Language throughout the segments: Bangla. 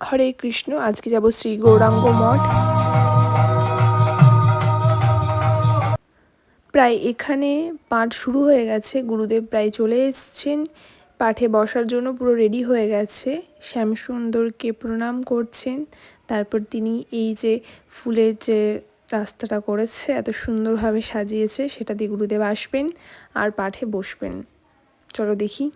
হরে কৃষ্ণ। আজকে যাব শ্রী গৌরাঙ্গ মঠ। প্রায় এখানে পাঠ শুরু হয়ে গেছে, গুরুদেব প্রায় চলে এসছেন, পাঠে বসার জন্য পুরো রেডি হয়ে গেছে। শ্যামসুন্দরকে প্রণাম করছেন, তারপর তিনি এই যে ফুলের যে রাস্তাটা করেছে, এত সুন্দরভাবে সাজিয়েছে, সেটা দিয়ে গুরুদেব আসবেন আর পাঠে বসবেন। চলো দেখি।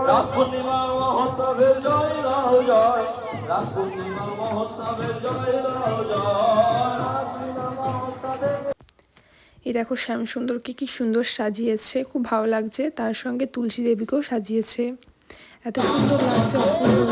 রাসপূর্ণিমা মহোৎসবের জয় রাও জয়, রাসপূর্ণিমা মহোৎসবের জয় রাও জয়। এই দেখো শ্যামসুন্দরকে কি সুন্দর সাজিয়েছে, খুব ভালো লাগছে। তার সঙ্গে তুলসী দেবীকেও সাজিয়েছে, এত সুন্দর লাগছে, অপূর্ব।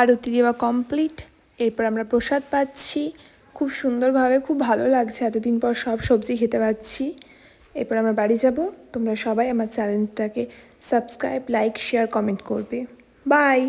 আরতি দেওয়া কমপ্লিট, এরপর আমরা প্রসাদ পাচ্ছি খুব সুন্দরভাবে, খুব ভালো লাগছে, এতদিন পর সব সবজি খেতে পাচ্ছি। এরপর আমরা বাড়ি যাব। তোমরা সবাই আমার চ্যানেলটাকে সাবস্ক্রাইব, লাইক, শেয়ার, কমেন্ট করবে। বাই।